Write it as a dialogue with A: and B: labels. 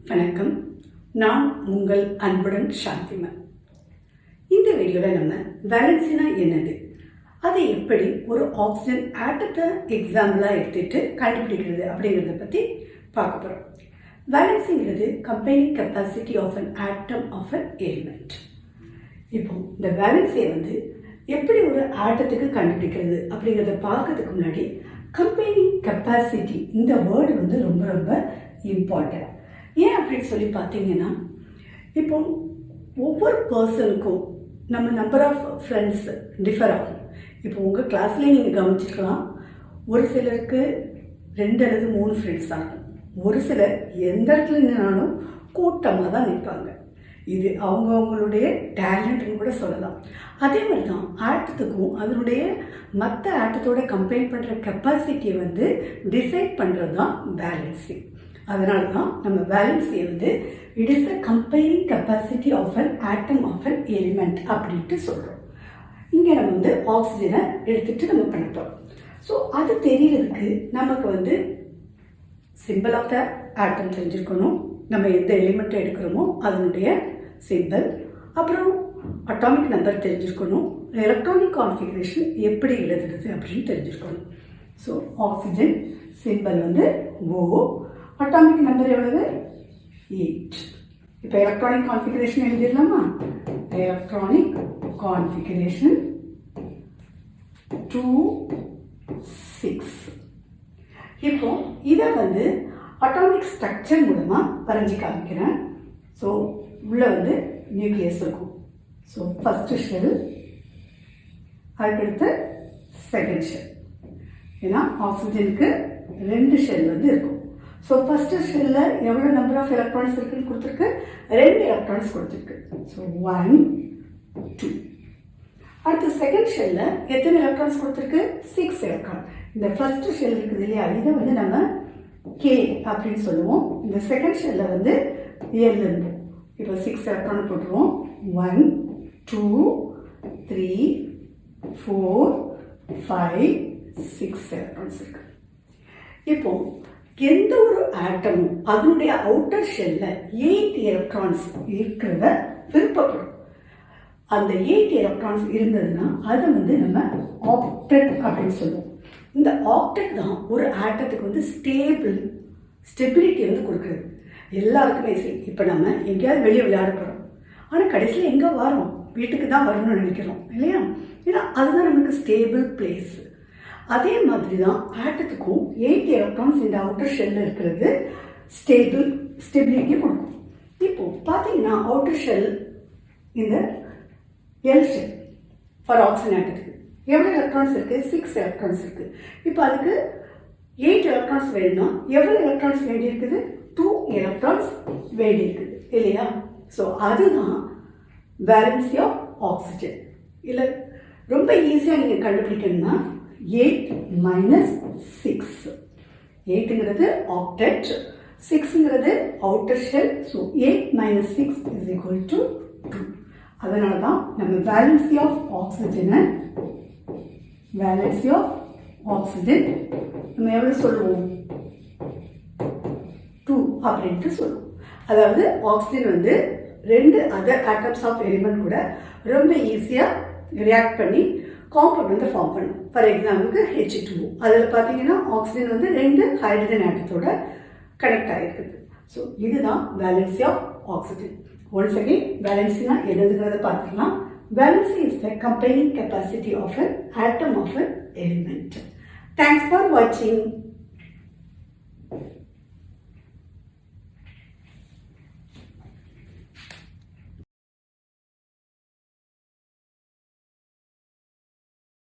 A: வணக்கம். நான் உங்கள் அன்புடன் சாந்திமன். இந்த வீடியோவில் நம்ம வேலன்சினா என்னது, அதை எப்படி ஒரு ஆக்சிஜன் ஆட்டத்தை எக்ஸாம்பிளாக எடுத்துகிட்டு கண்டுபிடிக்கிறது அப்படிங்கிறத பற்றி பார்க்க போகிறோம். வேலன்சிங்கிறது combining capacity of an atom of an element. இப்போ இந்த வேலன்சியை எப்படி ஒரு ஆட்டத்துக்கு கண்டுபிடிக்கிறது அப்படிங்கிறத பார்க்கறதுக்கு முன்னாடி கம்பைனிங் கெப்பாசிட்டி இந்த வேர்டு ரொம்ப ரொம்ப இம்பார்ட்டன்ட். ஏன் அப்படின்னு சொல்லி பார்த்தீங்கன்னா, இப்போ ஒவ்வொரு பர்சனுக்கும் நம்ம நம்பர் ஆஃப் ஃப்ரெண்ட்ஸ் டிஃபர் ஆகும். இப்போ உங்கள் கிளாஸ்லேயே நீங்கள் கவனிச்சிருக்கலாம், ஒரு சிலருக்கு 2 அல்லது 3 ஃப்ரெண்ட்ஸ் ஆகும். ஒரு சிலர் எந்த இடத்துல நின்னாலும் கூட்டமாக தான் நிற்பாங்க. இது அவங்களுடைய டேலண்ட்னு கூட சொல்லலாம். அதே மாதிரி தான் ஆட்டத்துக்கும் அதனுடைய மற்ற ஆட்டத்தோட கம்பேர் பண்ணுற கெப்பாசிட்டியை டிசைட் பண்ணுறது தான் பேலன்சிங். அதனால தான் நம்ம வேலன்சியை it is the combining capacity of an atom of an element அப்படின்ட்டு சொல்கிறோம். இங்கே நம்ம ஆக்சிஜனை எடுத்துகிட்டு நம்ம பண்ணப்போம். ஸோ அது தெரியறதுக்கு நமக்கு சிம்பிள் ஆஃப் த ஆட்டம் தெரிஞ்சிருக்கணும். நம்ம எந்த எலிமெண்ட்டை எடுக்கிறோமோ அதனுடைய சிம்பிள், அப்புறம் அட்டாமிக் நம்பர் தெரிஞ்சிருக்கணும், எலக்ட்ரானிக் கான்ஃபிகரேஷன் எப்படி எழுதுறது அப்படின்னு தெரிஞ்சிருக்கணும். So oxygen symbol O, atomic number எவ்வளவு 8. இப்போ எலக்ட்ரானிக் கான்ஃபிகரேஷன் எழுதிடலாமா? Electronic configuration 2 6. இப்போ இதை அட்டாமிக் ஸ்ட்ரக்சர் மூலமாக வரைஞ்சி காமிக்கிறேன். ஸோ உள்ள நியூக்ளியஸ் இருக்கும். ஸோ ஃபஸ்ட்டு ஷெல், அதுக்கடுத்து செகண்ட் ஷெல். ஏன்னா ஆக்சிஜனுக்கு 2 ஷெல் இருக்கும். ஸோ ஃபஸ்ட்டு ஷெல்லில் எவ்வளோ நம்பர் ஆஃப் எலக்ட்ரான்ஸ் இருக்குன்னு கொடுத்துருக்கு? 2 எலக்ட்ரான்ஸ் கொடுத்துருக்கு. ஸோ 1 2. அடுத்து செகண்ட் ஷெல்லில் எத்தனை எலக்ட்ரான்ஸ் கொடுத்துருக்கு? 6 எலக்ட்ரான். இந்த ஃபஸ்ட்டு ஷெல் இருக்குது இல்லையா, இதை நம்ம கே அப்படின்னு சொல்லுவோம். இந்த செகண்ட் ஷெல்லில் எல் இருக்கும். இப்போ 6 எலக்ட்ரான் போட்டுருவோம். 1 2 3 4 5 6 எலக்ட்ரான்ஸ் இருக்கு. இப்போ எந்த ஒரு ஆட்டமும் அதனுடைய அவுட்டர் ஷெல்ல 8 எலக்ட்ரான்ஸ் இருக்கிறத விருப்பப்படும். அந்த 8 எலக்ட்ரான்ஸ் இருந்ததுன்னா அதை நம்ம ஆக்டெட் அப்படின்னு சொல்லுவோம். இந்த ஆக்டெட் தான் ஒரு ஆட்டத்துக்கு ஸ்டெபிலிட்டி கொடுக்குறது. எல்லாருக்குமே சரி. இப்போ நம்ம எங்கேயாவது வெளியே விளையாட போகிறோம், ஆனால் கடைசியில் எங்கே வரோம்? வீட்டுக்கு தான் வரணும்னு நினைக்கிறோம் இல்லையா? ஏன்னா அதுதான் நமக்கு ஸ்டேபிள் பிளேஸ். அதே மாதிரி தான் ஆட்டத்துக்கும் 8 எலக்ட்ரான்ஸ் இந்த அவுட்டர் ஷெல்லில் இருக்கிறது ஸ்டெபிலிட்டி கொடுக்கும். இப்போது பார்த்தீங்கன்னா அவுட்டர் ஷெல் இந்த எல் ஷெல் ஃபார் ஆக்சிஜன் ஆட்டத்துக்கு எவ்வளோ எலக்ட்ரான்ஸ் இருக்குது? 6 எலக்ட்ரான்ஸ் இருக்குது. இப்போ அதுக்கு 8 எலக்ட்ரான்ஸ் வேணும்னா எவ்வளோ எலக்ட்ரான்ஸ் வேண்டி இருக்குது? 2 எலக்ட்ரான்ஸ் வேண்டி இருக்குது இல்லையா? ஸோ அதுதான் வேலன்சி ஆஃப் ஆக்சிஜன். இல்லை ரொம்ப ஈஸியாக நீங்கள் கண்டுபிடிக்கணும்னா 8 - 6. 8ங்கிறது ஆக்டெட், 6ங்கிறது அவுட்டர் ஷெல். ஸோ 8 - 6 = 2. அதனால தான் நம்ம வேலன்சி ஆஃப் ஆக்சிஜன் நம்ம எவ்வளோ சொல்லுவோம்? 2 அப்படின்ட்டு சொல்லுவோம். அதாவது oxygen 2 other atoms of element கூட ரொம்ப ஈஸியாக ரியாக்ட் பண்ணி காம்பவுண்ட் ஃபார்ம் பண்ணும். ஃபார் எக்ஸாம்பிளுக்கு H2O, அதில் பார்த்தீங்கன்னா ஆக்சிஜன் 2 ஹைட்ரஜன் ஆட்டத்தோட கனெக்ட் ஆகிருக்குது. ஸோ இதுதான் valency of oxygen. Once again வேலன்சினா என்னதுங்கிறத பார்த்துக்கலாம். Valency is the combining capacity of an atom of an element. Thanks for வாட்சிங்.